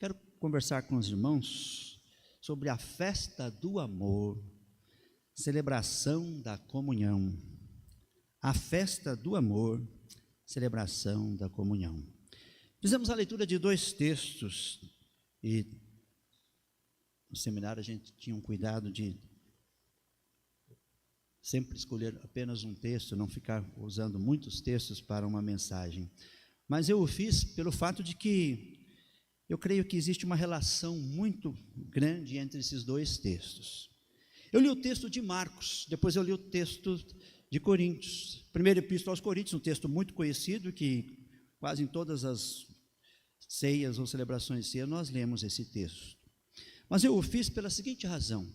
Quero conversar com os irmãos sobre a festa do amor, celebração da comunhão. A festa do amor, celebração da comunhão. Fizemos a leitura de dois textos e no seminário a gente tinha um cuidado de sempre escolher apenas um texto, não ficar usando muitos textos para uma mensagem. Mas eu o fiz pelo fato de que eu creio que existe uma relação muito grande entre esses dois textos. Eu li o texto de Marcos, depois eu li o texto de Coríntios. Primeira Epístola aos Coríntios, um texto muito conhecido, que quase em todas as ceias ou celebrações de ceia nós lemos esse texto. Mas eu o fiz pela seguinte razão.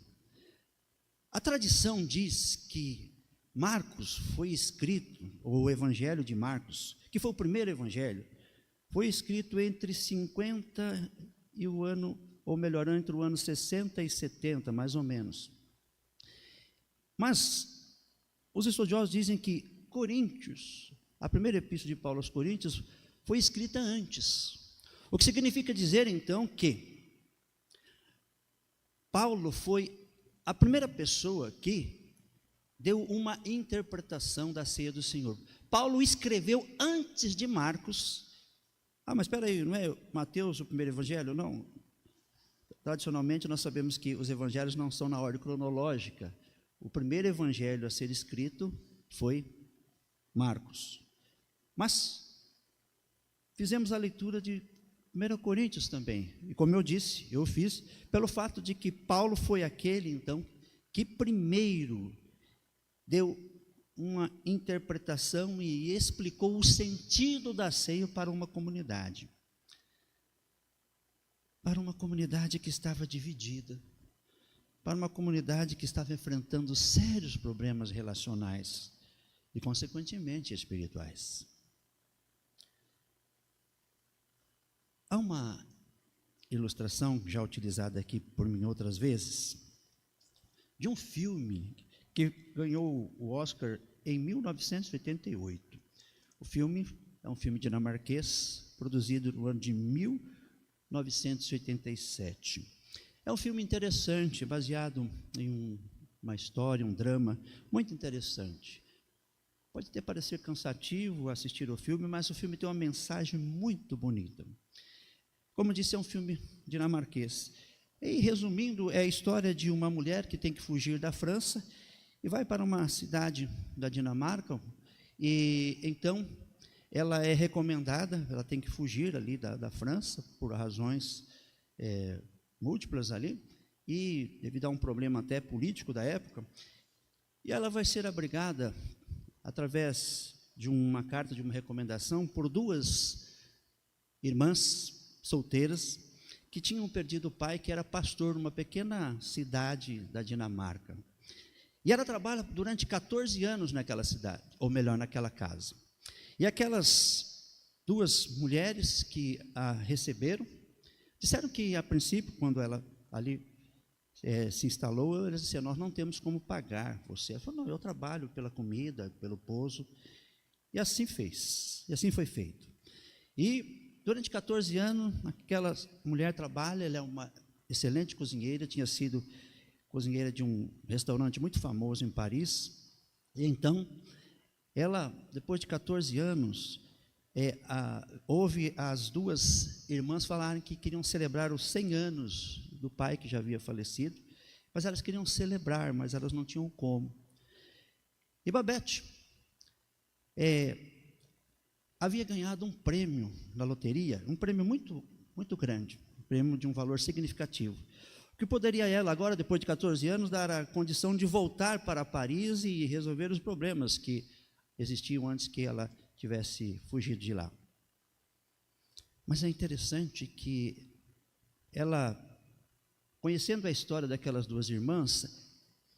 A tradição diz que Marcos foi escrito, ou o Evangelho de Marcos, que foi o primeiro evangelho, foi escrito entre 50 e o ano, ou melhor, entre o ano 60 e 70, mais ou menos. Mas os estudiosos dizem que Coríntios, a primeira epístola de Paulo aos Coríntios, foi escrita antes. O que significa dizer, então, que Paulo foi a primeira pessoa que deu uma interpretação da ceia do Senhor. Paulo escreveu antes de Marcos. Mas espera aí, não é Mateus o primeiro evangelho? Não. Tradicionalmente nós sabemos que os evangelhos não são na ordem cronológica. O primeiro evangelho a ser escrito foi Marcos. Mas fizemos a leitura de 1 Coríntios também. E como eu disse, eu fiz pelo fato de que Paulo foi aquele, então, que primeiro deu uma interpretação e explicou o sentido da ceia para uma comunidade. Para uma comunidade que estava dividida, para uma comunidade que estava enfrentando sérios problemas relacionais e, consequentemente, espirituais. Há uma ilustração já utilizada aqui por mim outras vezes, de um filme que ganhou o Oscar em 1988. O filme é um filme dinamarquês, produzido no ano de 1987. É um filme interessante, baseado em uma história, um drama muito interessante. Pode até parecer cansativo assistir o filme, mas o filme tem uma mensagem muito bonita. Como disse, é um filme dinamarquês. E, resumindo, é a história de uma mulher que tem que fugir da França e vai para uma cidade da Dinamarca, e então ela é recomendada, ela tem que fugir ali da França, por razões múltiplas ali, e devido a um problema até político da época, e ela vai ser abrigada, através de uma carta, de uma recomendação, por duas irmãs solteiras, que tinham perdido o pai, que era pastor numa pequena cidade da Dinamarca. E ela trabalha durante 14 anos naquela cidade, ou melhor, naquela casa. E aquelas duas mulheres que a receberam, disseram que, a princípio, quando ela ali se instalou, eles disseram: nós não temos como pagar você. Ela falou: não, eu trabalho pela comida, pelo pouso. E assim fez, e assim foi feito. E durante 14 anos, aquela mulher trabalha, ela é uma excelente cozinheira, tinha sido cozinheira de um restaurante muito famoso em Paris. E então, ela, depois de 14 anos, houve as duas irmãs falarem que queriam celebrar os 100 anos do pai que já havia falecido, mas elas queriam celebrar, mas elas não tinham como. E Babette havia ganhado um prêmio na loteria, um prêmio muito, muito grande, um prêmio de um valor significativo, que poderia ela agora, depois de 14 anos, dar a condição de voltar para Paris e resolver os problemas que existiam antes que ela tivesse fugido de lá. Mas é interessante que ela, conhecendo a história daquelas duas irmãs,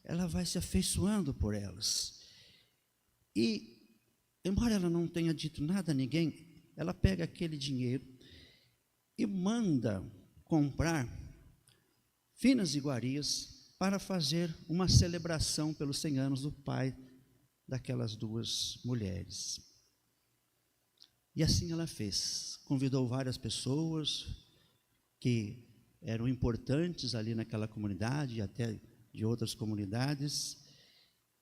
ela vai se afeiçoando por elas. E, embora ela não tenha dito nada a ninguém, ela pega aquele dinheiro e manda comprar finas iguarias para fazer uma celebração pelos 100 anos do pai daquelas duas mulheres. E assim ela fez, convidou várias pessoas, que eram importantes ali naquela comunidade, e até de outras comunidades,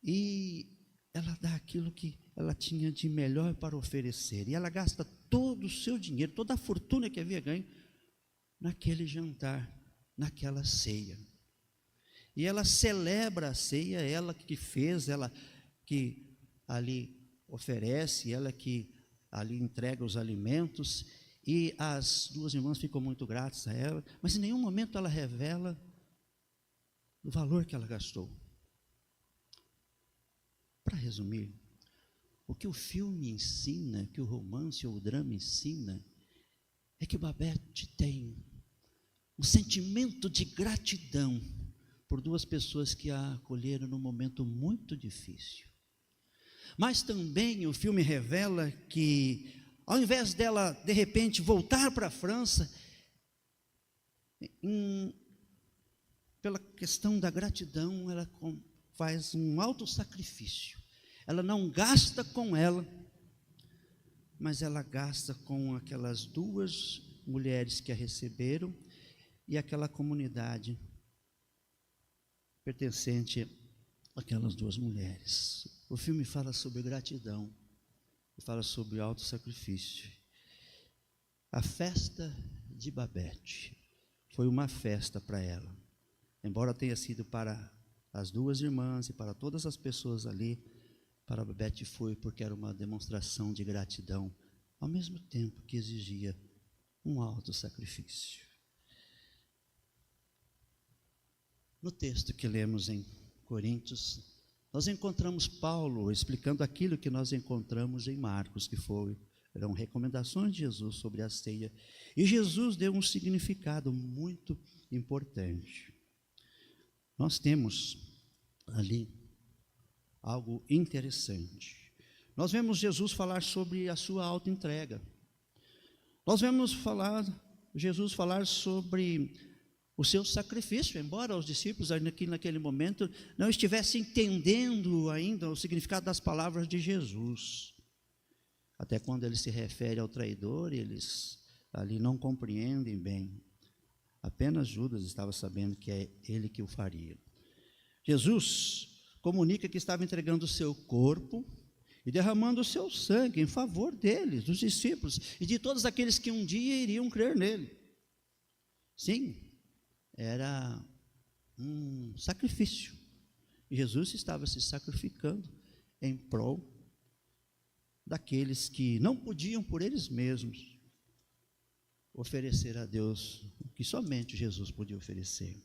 e ela dá aquilo que ela tinha de melhor para oferecer, e ela gasta todo o seu dinheiro, toda a fortuna que havia ganho, naquele jantar, naquela ceia. E ela celebra a ceia, ela que fez, ela que ali oferece, ela que ali entrega os alimentos, e as duas irmãs ficam muito gratas a ela, mas em nenhum momento ela revela o valor que ela gastou. Para resumir, o que o filme ensina, que o romance ou o drama ensina, é que Babette tem um sentimento de gratidão por duas pessoas que a acolheram num momento muito difícil. Mas também o filme revela que, ao invés dela, de repente, voltar para a França, pela questão da gratidão, ela faz um autossacrifício. Ela não gasta com ela, mas ela gasta com aquelas duas mulheres que a receberam e aquela comunidade pertencente àquelas duas mulheres. O filme fala sobre gratidão e fala sobre autossacrifício. A festa de Babette foi uma festa para ela, embora tenha sido para as duas irmãs e para todas as pessoas ali, para Babette foi porque era uma demonstração de gratidão, ao mesmo tempo que exigia um autossacrifício. No texto que lemos em Coríntios, nós encontramos Paulo explicando aquilo que nós encontramos em Marcos, que eram recomendações de Jesus sobre a ceia, e Jesus deu um significado muito importante. Nós temos ali algo interessante. Nós vemos Jesus falar sobre a sua autoentrega. Nós vemos Jesus falar sobre o seu sacrifício, embora os discípulos naquele momento não estivessem entendendo ainda o significado das palavras de Jesus. Até quando ele se refere ao traidor, eles ali não compreendem bem. Apenas Judas estava sabendo que é ele que o faria. Jesus comunica que estava entregando o seu corpo e derramando o seu sangue em favor deles, dos discípulos, e de todos aqueles que um dia iriam crer nele. Sim, era um sacrifício. Jesus estava se sacrificando em prol daqueles que não podiam por eles mesmos oferecer a Deus o que somente Jesus podia oferecer.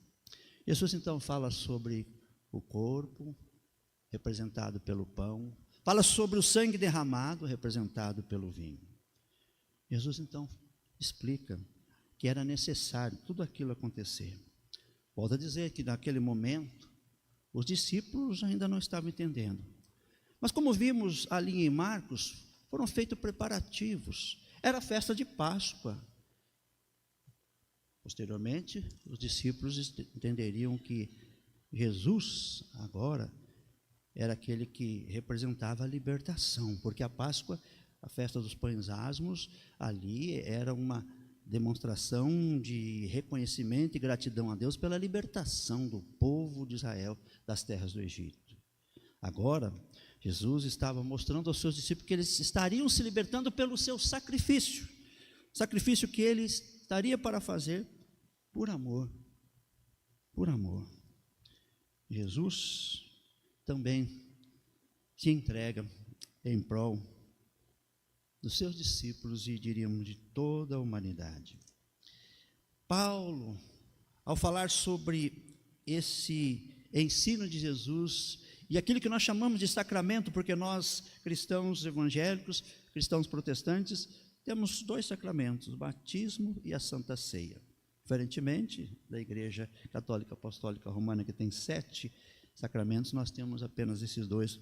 Jesus então fala sobre o corpo, representado pelo pão, fala sobre o sangue derramado, representado pelo vinho. Jesus então explica que era necessário tudo aquilo acontecer. Volto a dizer que naquele momento, os discípulos ainda não estavam entendendo. Mas como vimos ali em Marcos, foram feitos preparativos. Era a festa de Páscoa. Posteriormente, os discípulos entenderiam que Jesus, agora, era aquele que representava a libertação, porque a Páscoa, a festa dos pães asmos, ali era uma demonstração de reconhecimento e gratidão a Deus pela libertação do povo de Israel das terras do Egito. Agora, Jesus estava mostrando aos seus discípulos que eles estariam se libertando pelo seu sacrifício que ele estaria para fazer por amor, por amor. Jesus também se entrega em prol dos seus discípulos e diríamos de toda a humanidade. Paulo, ao falar sobre esse ensino de Jesus e aquilo que nós chamamos de sacramento, porque nós, cristãos evangélicos, cristãos protestantes, temos dois sacramentos, o batismo e a Santa Ceia. Diferentemente da Igreja Católica Apostólica Romana, que tem 7 sacramentos, nós temos apenas esses dois,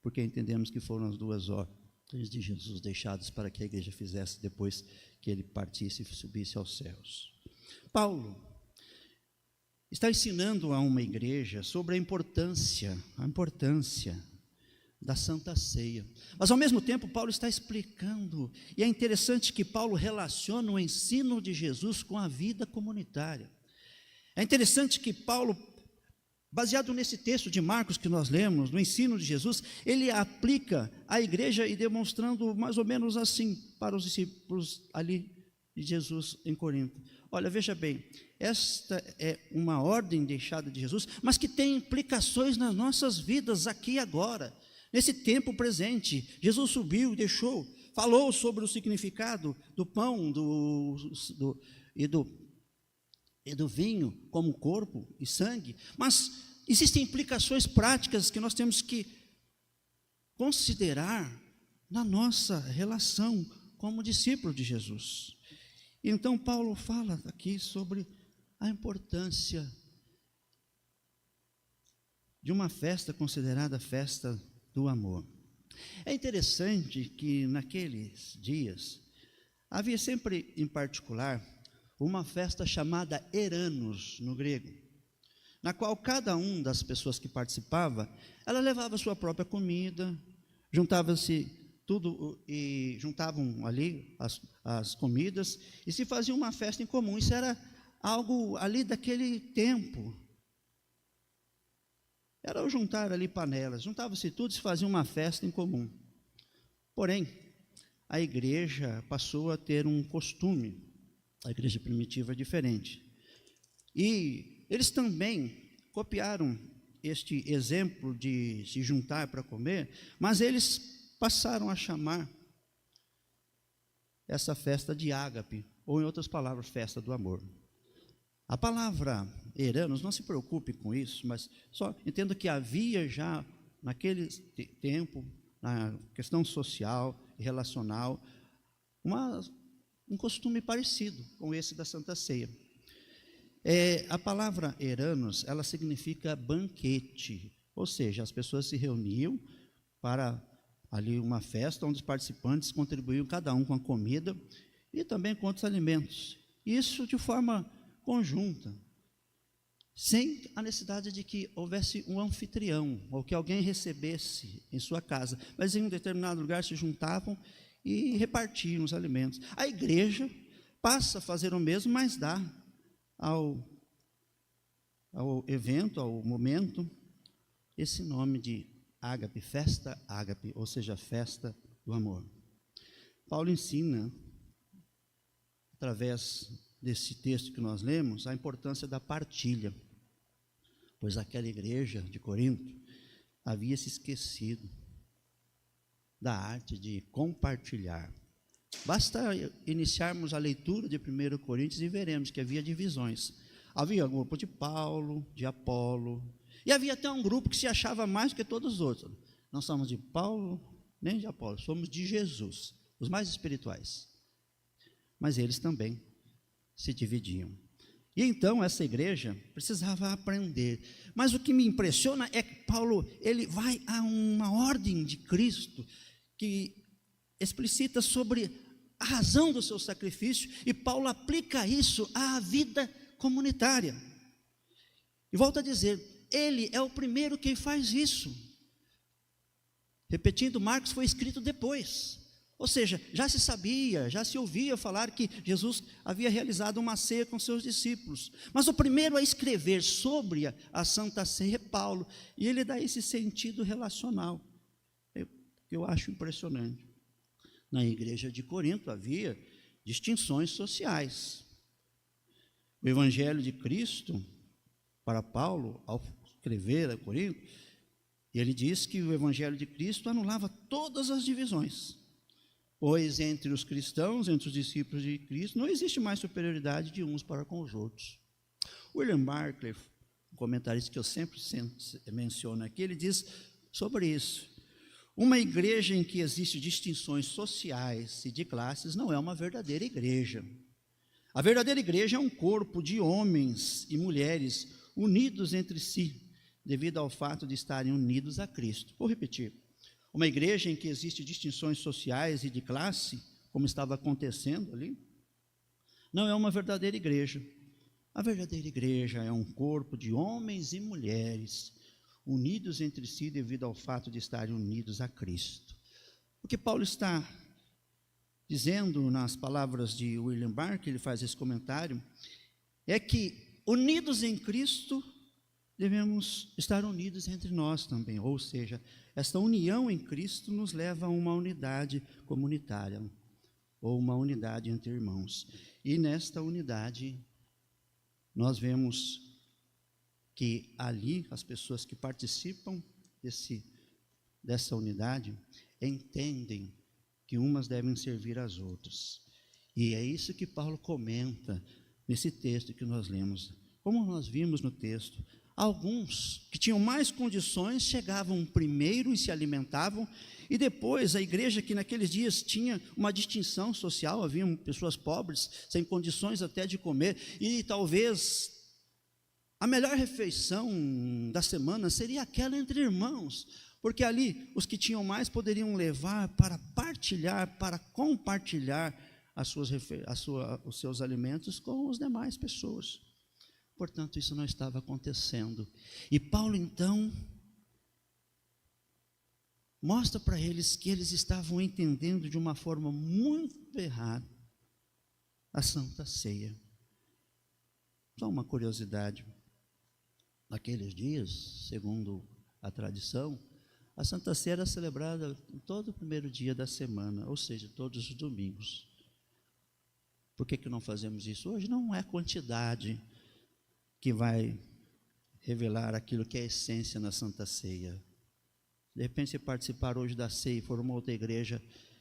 porque entendemos que foram as duas ordens de Jesus deixadas para que a igreja fizesse depois que ele partisse e subisse aos céus. Paulo está ensinando a uma igreja sobre a importância da Santa Ceia. Mas ao mesmo tempo Paulo está explicando, e é interessante que Paulo relaciona o ensino de Jesus com a vida comunitária. É interessante que Paulo, baseado nesse texto de Marcos que nós lemos, no ensino de Jesus, ele aplica à igreja e demonstrando mais ou menos assim para os discípulos ali de Jesus em Corinto. Olha, veja bem, esta é uma ordem deixada de Jesus, mas que tem implicações nas nossas vidas aqui e agora, nesse tempo presente. Jesus subiu e deixou, falou sobre o significado do pão e do vinho como corpo e sangue, mas existem implicações práticas que nós temos que considerar na nossa relação como discípulo de Jesus. Então Paulo fala aqui sobre a importância de uma festa considerada festa do amor. É interessante que naqueles dias havia sempre, em particular, uma festa chamada Eranos, no grego, na qual cada uma das pessoas que participava, ela levava sua própria comida, juntava-se tudo e juntavam ali as comidas e se fazia uma festa em comum. Isso era algo ali daquele tempo. Era o juntar ali panelas, juntava-se tudo e se fazia uma festa em comum. Porém, a igreja passou a ter um costume, a igreja primitiva é diferente. E eles também copiaram este exemplo de se juntar para comer, mas eles passaram a chamar essa festa de ágape, ou em outras palavras, festa do amor. A palavra Eranos, não se preocupe com isso, mas só entenda que havia já, naquele tempo, na questão social e relacional, um costume parecido com esse da Santa Ceia. A palavra Eranos, ela significa banquete, ou seja, as pessoas se reuniam para ali uma festa onde os participantes contribuíam cada um com a comida e também com outros alimentos. Isso de forma conjunta, sem a necessidade de que houvesse um anfitrião ou que alguém recebesse em sua casa, mas em um determinado lugar se juntavam e repartiam os alimentos. A igreja passa a fazer o mesmo, mas dá ao evento, ao momento, esse nome de ágape, festa ágape, ou seja, festa do amor. Paulo ensina, através desse texto que nós lemos, a importância da partilha, pois aquela igreja de Corinto havia se esquecido da arte de compartilhar. Basta iniciarmos a leitura de 1 Coríntios e veremos que havia divisões. Havia um grupo de Paulo, de Apolo, e havia até um grupo que se achava mais do que todos os outros. Não somos de Paulo, nem de Apolo, somos de Jesus, os mais espirituais. Mas eles também se dividiam. E então essa igreja precisava aprender. Mas o que me impressiona é que Paulo, ele vai a uma ordem de Cristo que explicita sobre a razão do seu sacrifício, e Paulo aplica isso à vida comunitária. E volta a dizer, ele é o primeiro que faz isso. Repetindo, Marcos foi escrito depois. Ou seja, já se sabia, já se ouvia falar que Jesus havia realizado uma ceia com seus discípulos. Mas o primeiro a escrever sobre a Santa Ceia é Paulo. E ele dá esse sentido relacional, que eu acho impressionante. Na igreja de Corinto havia distinções sociais. O Evangelho de Cristo, para Paulo, ao escrever a Corinto, ele diz que o Evangelho de Cristo anulava todas as divisões. Pois entre os cristãos, entre os discípulos de Cristo, não existe mais superioridade de uns para com os outros. William Barclay, um comentarista que eu sempre menciono aqui, ele diz sobre isso: uma igreja em que existem distinções sociais e de classes não é uma verdadeira igreja. A verdadeira igreja é um corpo de homens e mulheres unidos entre si, devido ao fato de estarem unidos a Cristo. Vou repetir. Uma igreja em que existem distinções sociais e de classe, como estava acontecendo ali, não é uma verdadeira igreja. A verdadeira igreja é um corpo de homens e mulheres unidos entre si devido ao fato de estarem unidos a Cristo. O que Paulo está dizendo nas palavras de William Barclay, ele faz esse comentário, é que unidos em Cristo, devemos estar unidos entre nós também, ou seja, esta união em Cristo nos leva a uma unidade comunitária, ou uma unidade entre irmãos. E nesta unidade, nós vemos que ali as pessoas que participam dessa unidade entendem que umas devem servir às outras. E é isso que Paulo comenta nesse texto que nós lemos. Como nós vimos no texto, alguns que tinham mais condições chegavam primeiro e se alimentavam, e depois a igreja, que naqueles dias tinha uma distinção social, haviam pessoas pobres, sem condições até de comer, e talvez a melhor refeição da semana seria aquela entre irmãos, porque ali os que tinham mais poderiam levar para partilhar, para compartilhar os seus alimentos com as demais pessoas. Portanto, isso não estava acontecendo. E Paulo, então, mostra para eles que eles estavam entendendo de uma forma muito errada a Santa Ceia. Só uma curiosidade. Naqueles dias, segundo a tradição, a Santa Ceia era celebrada todo o primeiro dia da semana, ou seja, todos os domingos. Por que não fazemos isso hoje? Não é a quantidade que vai revelar aquilo que é a essência na Santa Ceia. De repente, se participar hoje da ceia e for uma outra igreja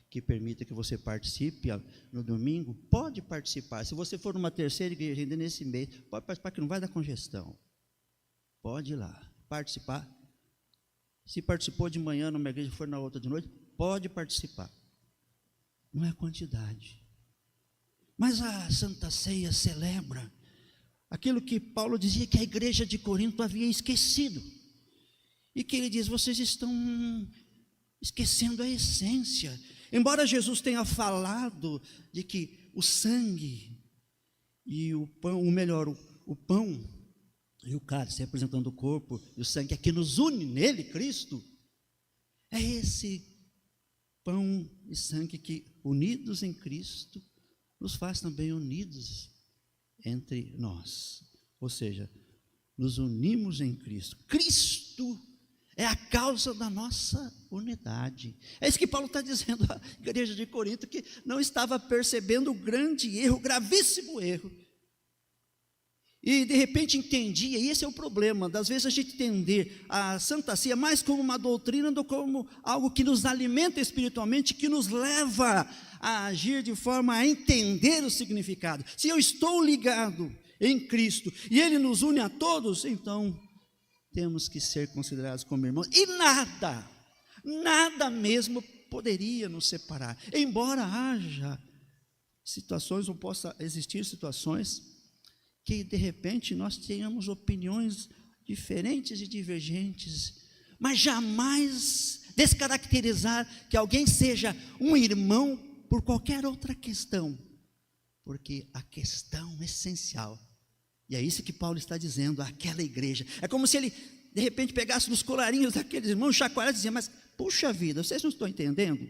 que permita que você participe no domingo, pode participar. Se você for numa terceira igreja ainda nesse mês, pode participar, que não vai dar congestão. Pode ir lá, participar. Se participou de manhã numa igreja e for na outra de noite, pode participar. Não é a quantidade. Mas a Santa Ceia celebra aquilo que Paulo dizia que a igreja de Corinto havia esquecido. E que ele diz, vocês estão esquecendo a essência. Embora Jesus tenha falado de que o sangue e o pão, ou melhor, o pão e o cálice representando o corpo e o sangue, é que nos une nele, Cristo, é esse pão e sangue que, unidos em Cristo, nos faz também unidos entre nós. Ou seja, nos unimos em Cristo. Cristo é a causa da nossa unidade. É isso que Paulo está dizendo à igreja de Corinto, que não estava percebendo o grande erro, o gravíssimo erro. E de repente entendia, e esse é o problema, das vezes a gente entender a Santa Ceia mais como uma doutrina do que como algo que nos alimenta espiritualmente, que nos leva a agir de forma a entender o significado. Se eu estou ligado em Cristo e Ele nos une a todos, então temos que ser considerados como irmãos. E nada mesmo poderia nos separar. Embora haja situações, ou possa existir situações que de repente nós tenhamos opiniões diferentes e divergentes, mas jamais descaracterizar que alguém seja um irmão por qualquer outra questão, porque a questão essencial, e é isso que Paulo está dizendo àquela igreja, é como se ele de repente pegasse nos colarinhos daqueles irmãos, chacoalhasse e dizia, mas puxa vida, vocês não estão entendendo?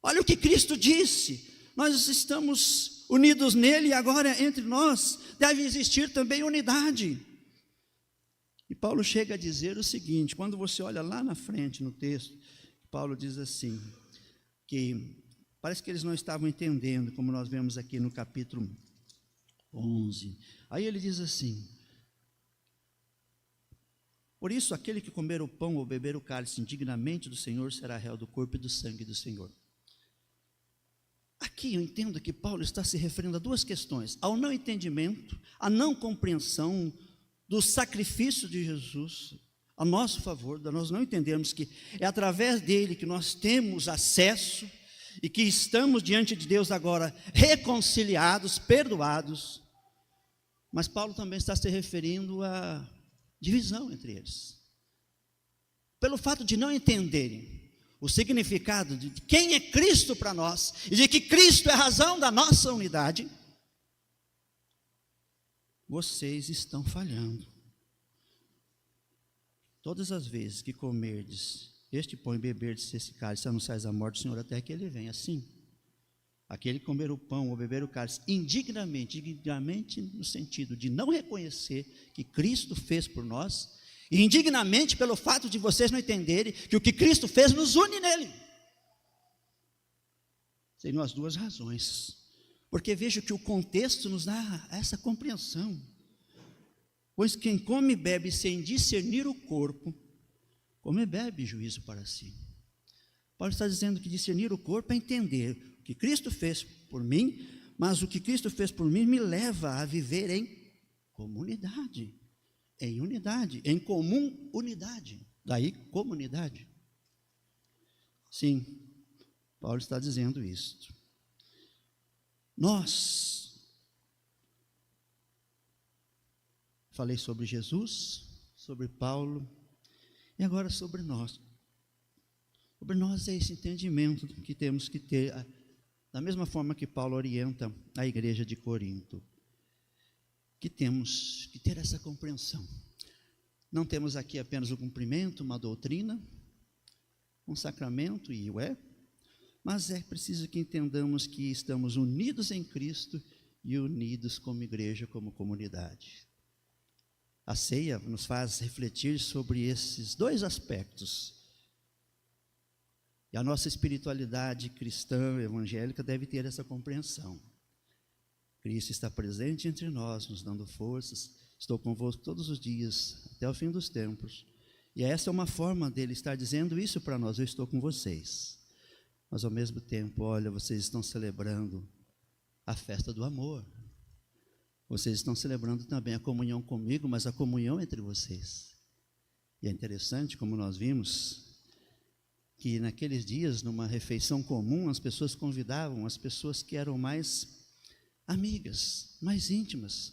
Olha o que Cristo disse, nós estamos unidos nele e agora entre nós deve existir também unidade. E Paulo chega a dizer o seguinte, quando você olha lá na frente no texto, Paulo diz assim, que parece que eles não estavam entendendo, como nós vemos aqui no capítulo 11. Aí ele diz assim, por isso aquele que comer o pão ou beber o cálice indignamente do Senhor será réu do corpo e do sangue do Senhor. Aqui eu entendo que Paulo está se referindo a duas questões, ao não entendimento, à não compreensão do sacrifício de Jesus a nosso favor, de nós não entendermos que é através dele que nós temos acesso e que estamos diante de Deus agora reconciliados, perdoados, mas Paulo também está se referindo à divisão entre eles, pelo fato de não entenderem o significado de quem é Cristo para nós, e de que Cristo é a razão da nossa unidade, vocês estão falhando. todas as vezes que comerdes este pão e beberdes esse cálice, anunciais a morte do Senhor até que ele venha. Assim, aquele que comer o pão ou beber o cálice indignamente no sentido de não reconhecer que Cristo fez por nós, e indignamente pelo fato de vocês não entenderem que o que Cristo fez nos une nele. Seriam as duas razões, porque vejo que o contexto nos dá essa compreensão. Pois quem come e bebe sem discernir o corpo, come e bebe juízo para si. Paulo está dizendo que discernir o corpo é entender o que Cristo fez por mim, mas o que Cristo fez por mim me leva a viver em comunidade, em unidade, em comum unidade. Daí comunidade. Sim, Paulo está dizendo isso. Falei sobre Jesus, sobre Paulo, e agora sobre nós. Sobre nós é esse entendimento que temos que ter, da mesma forma que Paulo orienta a igreja de Corinto, que temos que ter essa compreensão. Não temos aqui apenas o cumprimento, uma doutrina, um sacramento, e mas é preciso que entendamos que estamos unidos em Cristo e unidos como igreja, como comunidade. A ceia nos faz refletir sobre esses dois aspectos. E a nossa espiritualidade cristã, evangélica, deve ter essa compreensão. Cristo está presente entre nós, nos dando forças. Estou convosco todos os dias, até o fim dos tempos. E essa é uma forma dele estar dizendo isso para nós: eu estou com vocês. Mas ao mesmo tempo, olha, vocês estão celebrando a festa do amor. Vocês estão celebrando também a comunhão comigo, mas a comunhão entre vocês. E é interessante, como nós vimos, que naqueles dias, numa refeição comum, as pessoas convidavam as pessoas que eram mais amigas, mais íntimas.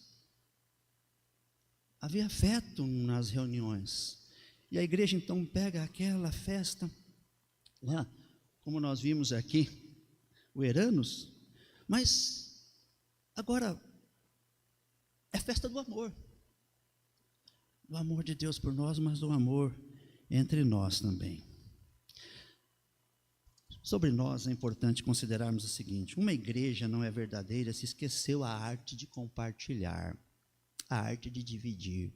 Havia afeto nas reuniões. E a igreja então pega aquela festa lá, como nós vimos aqui, o Eranos, mas agora é festa do amor de Deus por nós, mas do amor entre nós também. Sobre nós é importante considerarmos o seguinte: uma igreja não é verdadeira se esqueceu a arte de compartilhar, a arte de dividir.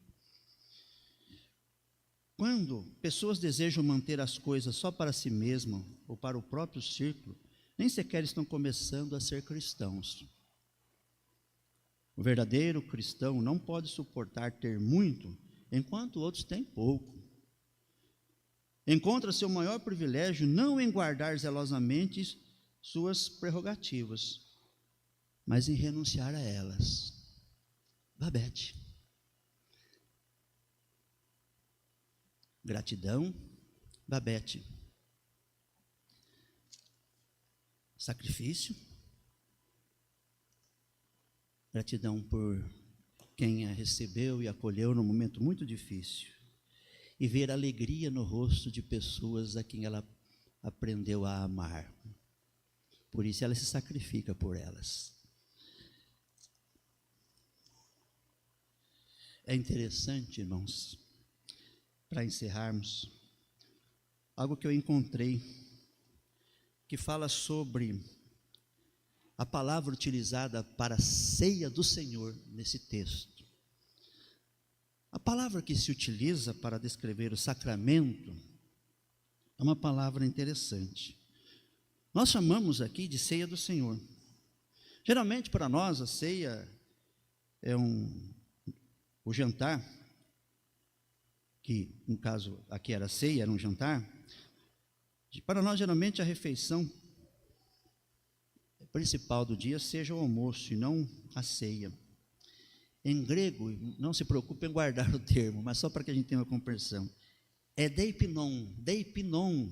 Quando pessoas desejam manter as coisas só para si mesmas ou para o próprio círculo, nem sequer estão começando a ser cristãos. O verdadeiro cristão não pode suportar ter muito, enquanto outros têm pouco. Encontra seu maior privilégio não em guardar zelosamente suas prerrogativas, mas em renunciar a elas. Babete. Gratidão, Babete. Sacrifício. Gratidão por quem a recebeu e acolheu num momento muito difícil. E ver a alegria no rosto de pessoas a quem ela aprendeu a amar. Por isso ela se sacrifica por elas. É interessante, irmãos, para encerrarmos, algo que eu encontrei, que fala sobre a palavra utilizada para a ceia do Senhor nesse texto. A palavra que se utiliza para descrever o sacramento é uma palavra interessante. Nós chamamos aqui de ceia do Senhor. Geralmente para nós a ceia é o jantar, que no caso aqui era ceia, era um jantar. Para nós geralmente a refeição principal do dia seja o almoço e não a ceia. Em grego, não se preocupe em guardar o termo, mas só para que a gente tenha uma compreensão, é deipinon. Deipinon,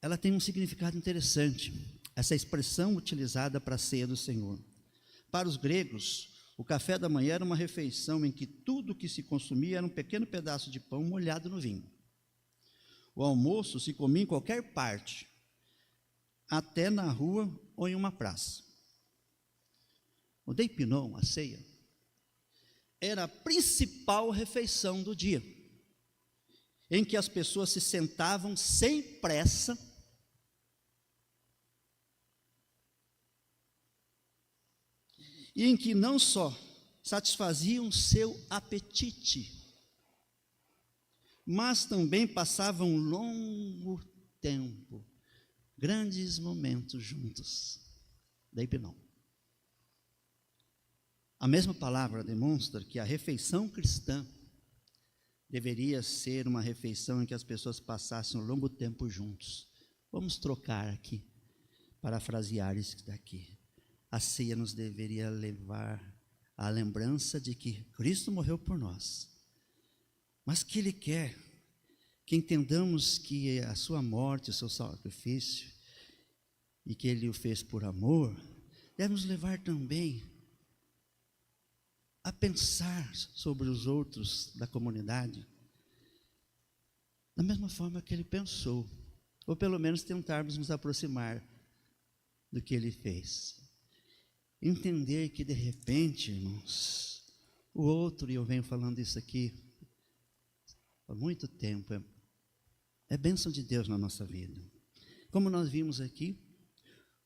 ela tem um significado interessante, essa expressão utilizada para a ceia do Senhor. Para os gregos, o café da manhã era uma refeição em que tudo que se consumia era um pequeno pedaço de pão molhado no vinho. O almoço se comia em qualquer parte, até na rua ou em uma praça. O deipinon, a ceia, era a principal refeição do dia, em que as pessoas se sentavam sem pressa, e em que não só satisfaziam seu apetite, mas também passavam longo tempo, grandes momentos juntos. Daí não. A mesma palavra demonstra que a refeição cristã deveria ser uma refeição em que as pessoas passassem um longo tempo juntos. Vamos trocar aqui, parafrasear isso daqui. A ceia nos deveria levar à lembrança de que Cristo morreu por nós, mas que Ele quer que entendamos que a sua morte, o seu sacrifício, e que Ele o fez por amor, deve nos levar também a pensar sobre os outros da comunidade, da mesma forma que Ele pensou, ou pelo menos tentarmos nos aproximar do que Ele fez. Entender que de repente, irmãos, o outro, e eu venho falando isso aqui há muito tempo, é bênção de Deus na nossa vida. Como nós vimos aqui,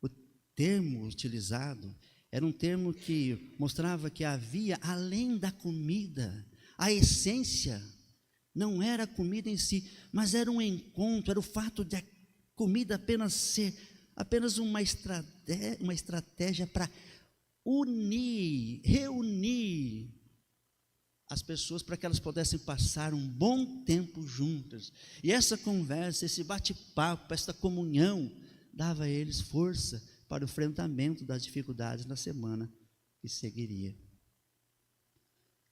o termo utilizado era um termo que mostrava que havia, além da comida, a essência não era a comida em si, mas era um encontro, era o fato de a comida apenas ser apenas uma estratégia para reunir as pessoas para que elas pudessem passar um bom tempo juntas. E essa conversa, esse bate-papo, essa comunhão, dava a eles força para o enfrentamento das dificuldades na semana que seguiria.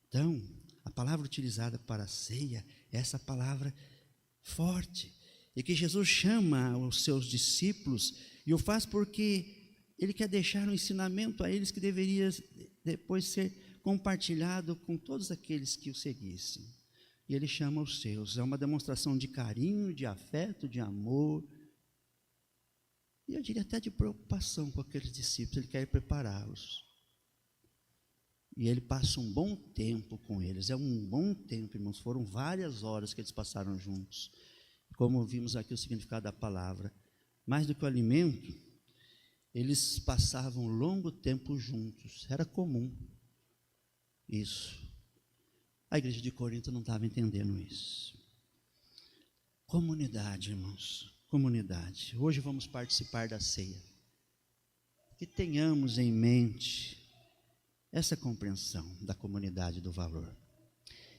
Então, a palavra utilizada para a ceia é essa palavra forte, e que Jesus chama os seus discípulos, e o faz porque Ele quer deixar um ensinamento a eles que deveria depois ser compartilhado com todos aqueles que o seguissem. E Ele chama os seus, é uma demonstração de carinho, de afeto, de amor, e eu diria até de preocupação com aqueles discípulos. Ele quer prepará-los. E Ele passa um bom tempo com eles, é um bom tempo, irmãos, foram várias horas que eles passaram juntos. Como vimos aqui o significado da palavra, mais do que o alimento, eles passavam longo tempo juntos, era comum isso. A igreja de Corinto não estava entendendo isso. Comunidade, irmãos, comunidade. Hoje vamos participar da ceia. Que tenhamos em mente essa compreensão da comunidade, do valor.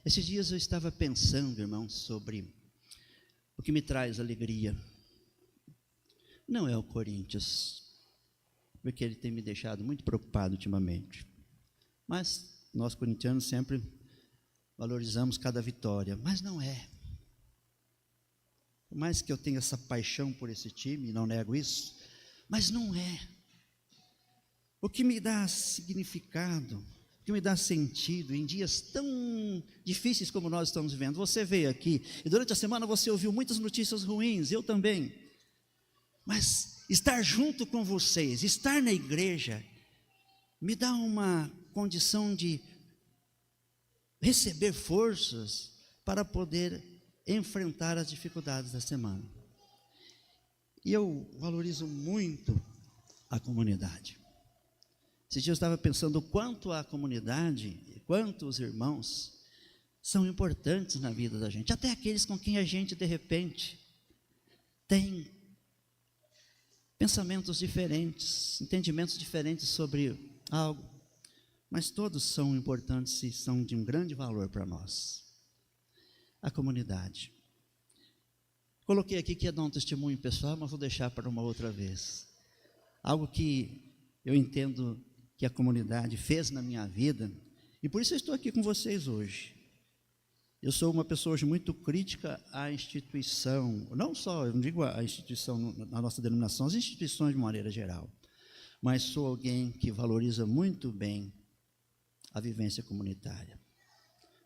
Esses dias eu estava pensando, irmãos, sobre o que me traz alegria. Não é o Corinthians, porque ele tem me deixado muito preocupado ultimamente. Mas nós corintianos sempre valorizamos cada vitória, mas não é. Por mais que eu tenha essa paixão por esse time, não nego isso, mas não é. O que me dá significado, o que me dá sentido em dias tão difíceis como nós estamos vivendo. Você veio aqui e durante a semana você ouviu muitas notícias ruins, eu também. Mas estar junto com vocês, estar na igreja, me dá uma condição de receber forças para poder enfrentar as dificuldades da semana. E eu valorizo muito a comunidade. Esse dia eu estava pensando o quanto a comunidade, quanto os irmãos são importantes na vida da gente, até aqueles com quem a gente de repente tem pensamentos diferentes, entendimentos diferentes sobre algo, mas todos são importantes e são de um grande valor para nós. A comunidade. Coloquei aqui que ia dar um testemunho pessoal, mas vou deixar para uma outra vez. Algo que eu entendo que a comunidade fez na minha vida, e por isso eu estou aqui com vocês hoje. Eu sou uma pessoa hoje muito crítica à instituição, não só, eu não digo a instituição na nossa denominação, as instituições de maneira geral, mas sou alguém que valoriza muito bem a vivência comunitária.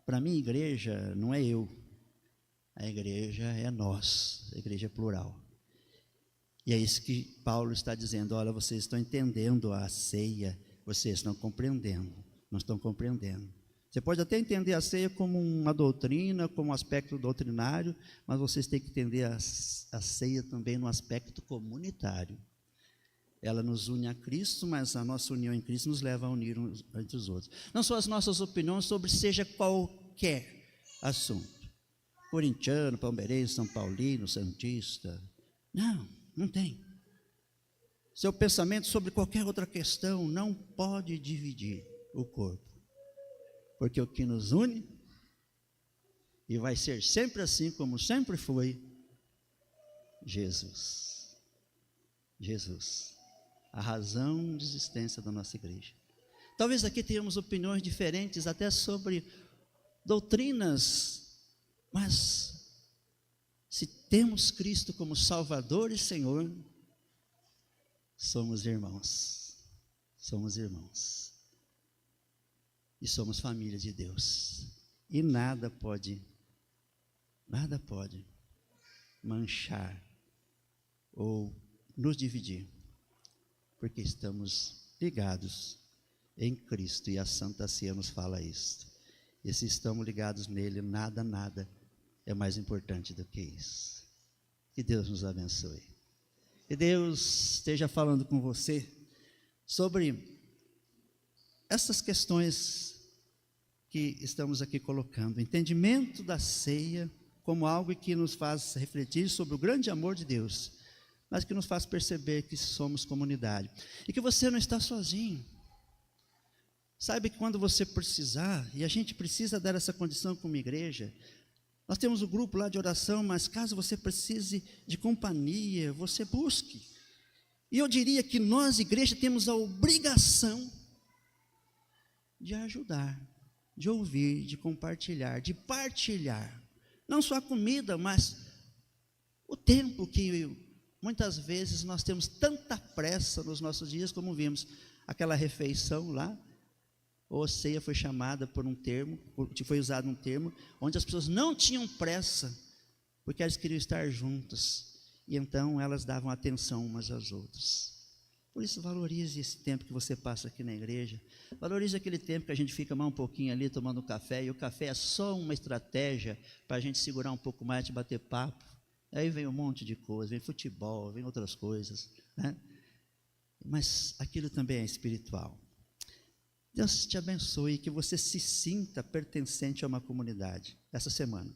Para mim, igreja não é eu, a igreja é nós, a igreja é plural. E é isso que Paulo está dizendo, olha, vocês estão entendendo a ceia, vocês estão compreendendo, não estão compreendendo. Você pode até entender a ceia como uma doutrina, como um aspecto doutrinário, mas vocês têm que entender a ceia também no aspecto comunitário. Ela nos une a Cristo, mas a nossa união em Cristo nos leva a unir uns entre os outros. Não são as nossas opiniões sobre seja qualquer assunto. Corintiano, palmeirense, São Paulino, santista. Não tem. Seu pensamento sobre qualquer outra questão não pode dividir o corpo. Porque o que nos une, e vai ser sempre assim como sempre foi, Jesus. Jesus. A razão de existência da nossa igreja. Talvez aqui tenhamos opiniões diferentes até sobre doutrinas, mas se temos Cristo como Salvador e Senhor, somos irmãos. Somos irmãos. E somos família de Deus. E nada pode manchar ou nos dividir, porque estamos ligados em Cristo, e a Santa Ceia nos fala isso. E se estamos ligados nele, nada é mais importante do que isso. Que Deus nos abençoe. Que Deus esteja falando com você sobre essas questões que estamos aqui colocando. Entendimento da ceia como algo que nos faz refletir sobre o grande amor de Deus, mas que nos faz perceber que somos comunidade. E que você não está sozinho. Saiba que quando você precisar, e a gente precisa dar essa condição como igreja, nós temos o grupo lá de oração, mas caso você precise de companhia, você busque. E eu diria que nós, igreja, temos a obrigação de ajudar, de ouvir, de compartilhar, de partilhar. Não só a comida, mas o tempo que muitas vezes nós temos tanta pressa nos nossos dias, como vimos, aquela refeição lá, ou ceia foi chamada por um termo, foi usado um termo, onde as pessoas não tinham pressa, porque elas queriam estar juntas, e então elas davam atenção umas às outras. Por isso, valorize esse tempo que você passa aqui na igreja, valorize aquele tempo que a gente fica mais um pouquinho ali tomando café, e o café é só uma estratégia para a gente segurar um pouco mais de bater papo. Aí vem um monte de coisa, vem futebol, vem outras coisas, né? Mas aquilo também é espiritual. Deus te abençoe e que você se sinta pertencente a uma comunidade essa semana.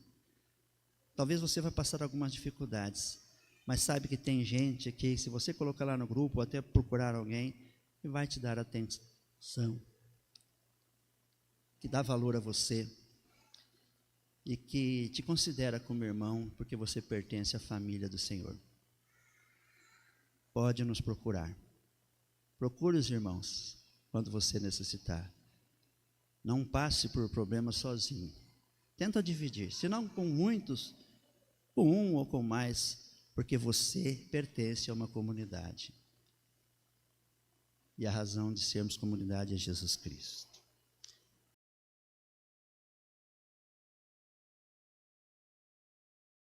Talvez você vai passar algumas dificuldades, mas sabe que tem gente que, se você colocar lá no grupo, ou até procurar alguém, que vai te dar atenção, que dá valor a você, e que te considera como irmão, porque você pertence à família do Senhor. Pode nos procurar. Procure os irmãos quando você necessitar. Não passe por problemas sozinho. Tenta dividir, se não com muitos, com um ou com mais, porque você pertence a uma comunidade. E a razão de sermos comunidade é Jesus Cristo.